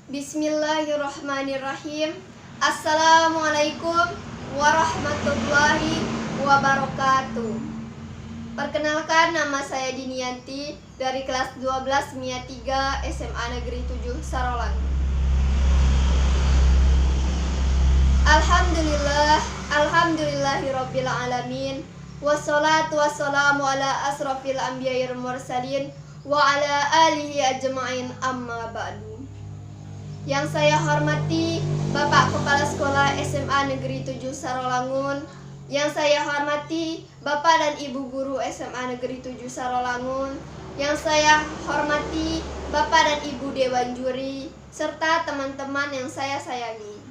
Bismillahirrahmanirrahim. Assalamualaikum warahmatullahi wabarakatuh. Perkenalkan, nama saya Dinianti dari kelas 12 MIA 3 SMA Negeri 7 Sarolang. Alhamdulillahirabbil alamin. Wassalatu wassalamu ala asrafil anbiya'ir mursalin wa ala alihi ajma'in, amma ba'du. Yang saya hormati Bapak Kepala Sekolah SMA Negeri 7 Sarolangun, yang saya hormati Bapak dan Ibu Guru SMA Negeri 7 Sarolangun, yang saya hormati Bapak dan Ibu Dewan Juri, serta teman-teman yang saya sayangi.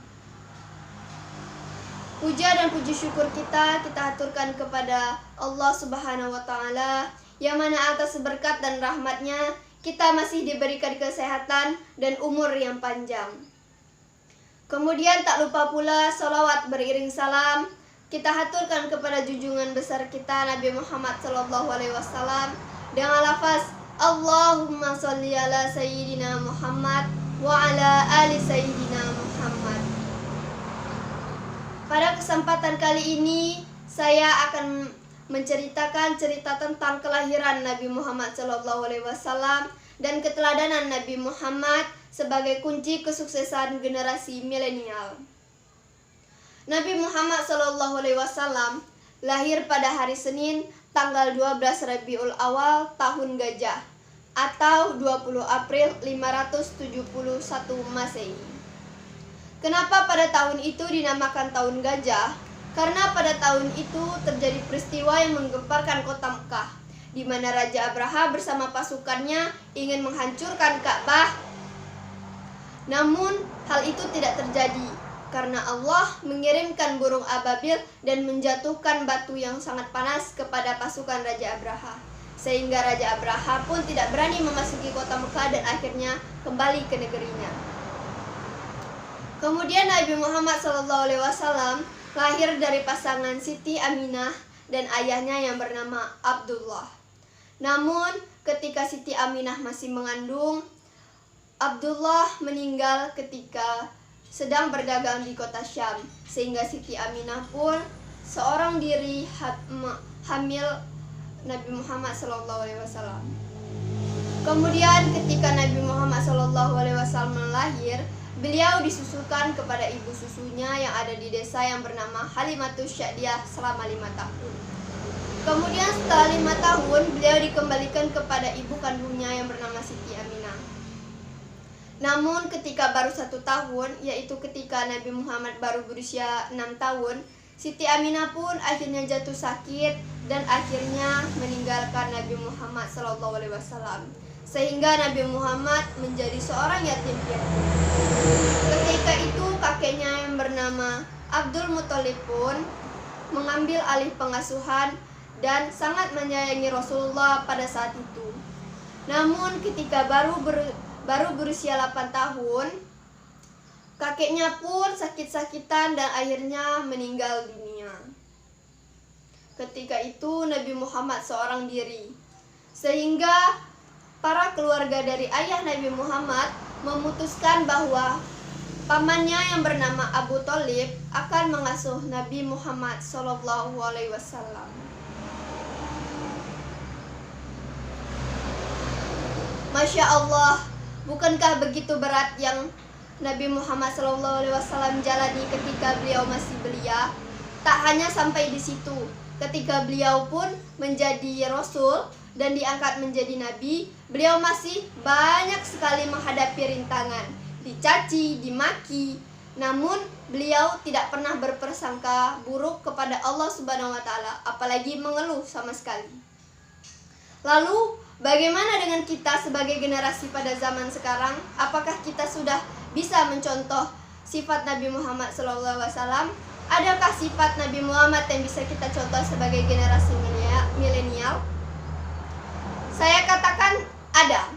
Puja dan puji syukur kita haturkan kepada Allah Subhanahu wa Ta'ala, yang mana atas berkat dan rahmatnya kita masih diberikan kesehatan dan umur yang panjang. Kemudian tak lupa pula salawat beriring salam kita haturkan kepada junjungan besar kita Nabi Muhammad SAW dengan lafaz Allahumma sholli ala sayyidina Muhammad wa ala ali sayyidina Muhammad. Pada kesempatan kali ini saya akan menceritakan cerita tentang kelahiran Nabi Muhammad SAW dan keteladanan Nabi Muhammad sebagai kunci kesuksesan generasi milenial. Nabi Muhammad SAW lahir pada hari Senin tanggal 12 Rabiul Awal tahun Gajah atau 20 April 571 Masehi. Kenapa pada tahun itu dinamakan tahun Gajah? Karena pada tahun itu terjadi peristiwa yang menggemparkan kota Mekah, di mana Raja Abraha bersama pasukannya ingin menghancurkan Ka'bah. Namun hal itu tidak terjadi karena Allah mengirimkan burung ababil dan menjatuhkan batu yang sangat panas kepada pasukan Raja Abraha, sehingga Raja Abraha pun tidak berani memasuki kota Mekah dan akhirnya kembali ke negerinya. Kemudian Nabi Muhammad SAW lahir dari pasangan Siti Aminah dan ayahnya yang bernama Abdullah. Namun ketika Siti Aminah masih mengandung, Abdullah meninggal ketika sedang berdagang di kota Syam, sehingga Siti Aminah pun seorang diri hamil Nabi Muhammad SAW. Kemudian ketika Nabi Muhammad SAW lahir, beliau disusukan kepada ibu susunya yang ada di desa yang bernama Halimatus Sya'diyah selama 5 tahun. Kemudian setelah 5 tahun, beliau dikembalikan kepada ibu kandungnya yang bernama Siti Aminah. Namun ketika baru 1 tahun, yaitu ketika Nabi Muhammad baru berusia 6 tahun, Siti Aminah pun akhirnya jatuh sakit dan akhirnya meninggalkan Nabi Muhammad SAW. Sehingga Nabi Muhammad menjadi seorang yatim piatu. Ketika itu kakeknya yang bernama Abdul Muthalib pun mengambil alih pengasuhan dan sangat menyayangi Rasulullah pada saat itu. Namun ketika baru berusia 8 tahun, kakeknya pun sakit-sakitan dan akhirnya meninggal dunia. Ketika itu Nabi Muhammad seorang diri, sehingga para keluarga dari ayah Nabi Muhammad memutuskan bahwa pamannya yang bernama Abu Thalib akan mengasuh Nabi Muhammad SAW. Masya Allah, bukankah begitu berat yang Nabi Muhammad SAW jalani ketika beliau masih belia? Tak hanya sampai di situ, ketika beliau pun menjadi Rasul dan diangkat menjadi nabi, beliau masih banyak sekali menghadapi rintangan, dicaci, dimaki. Namun beliau tidak pernah berprasangka buruk kepada Allah Subhanahu wa Ta'ala, apalagi mengeluh sama sekali. Lalu bagaimana dengan kita sebagai generasi pada zaman sekarang? Apakah kita sudah bisa mencontoh sifat Nabi Muhammad SAW? Adakah sifat Nabi Muhammad yang bisa kita contoh sebagai generasi milenial? Saya katakan ada,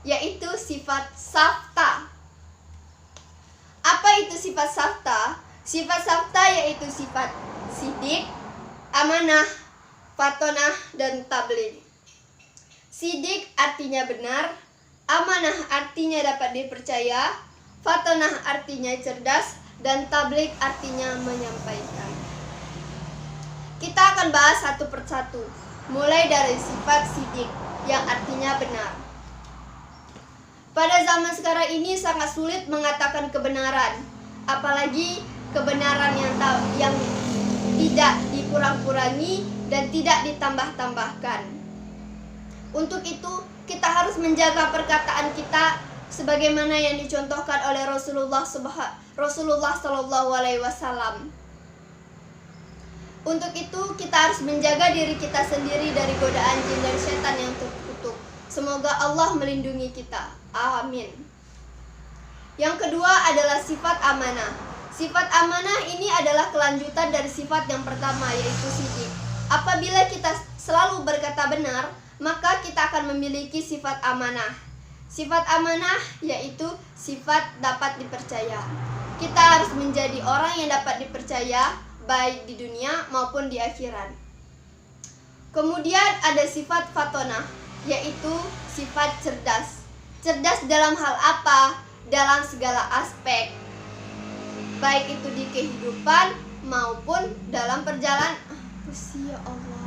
yaitu sifat safta. Apa itu sifat safta? Sifat safta yaitu sifat sidik, amanah, fatonah, dan tabligh. Sidik artinya benar, amanah artinya dapat dipercaya, Fatonah artinya cerdas dan tablik artinya menyampaikan. Kita akan bahas satu persatu, mulai dari sifat sidik yang artinya benar. Pada zaman sekarang ini sangat sulit mengatakan kebenaran, apalagi kebenaran yang tidak dikurang-kurangi dan tidak ditambah-tambahkan. Untuk itu, kita harus menjaga perkataan kita sebagaimana yang dicontohkan oleh Rasulullah Shallallahu Alaihi Wasallam. Untuk itu, kita harus menjaga diri kita sendiri dari godaan jin dan setan yang terkutuk. Semoga Allah melindungi kita. Amin. Yang kedua adalah sifat amanah. Sifat amanah ini adalah kelanjutan dari sifat yang pertama, yaitu sidik. Apabila kita selalu berkata benar, maka kita akan memiliki sifat amanah. Sifat amanah yaitu sifat dapat dipercaya. Kita harus menjadi orang yang dapat dipercaya, baik di dunia maupun di akhirat. Kemudian ada sifat fatonah, yaitu sifat cerdas. Cerdas dalam hal apa? Dalam segala aspek, baik itu di kehidupan maupun dalam perjalanan. Ya Allah.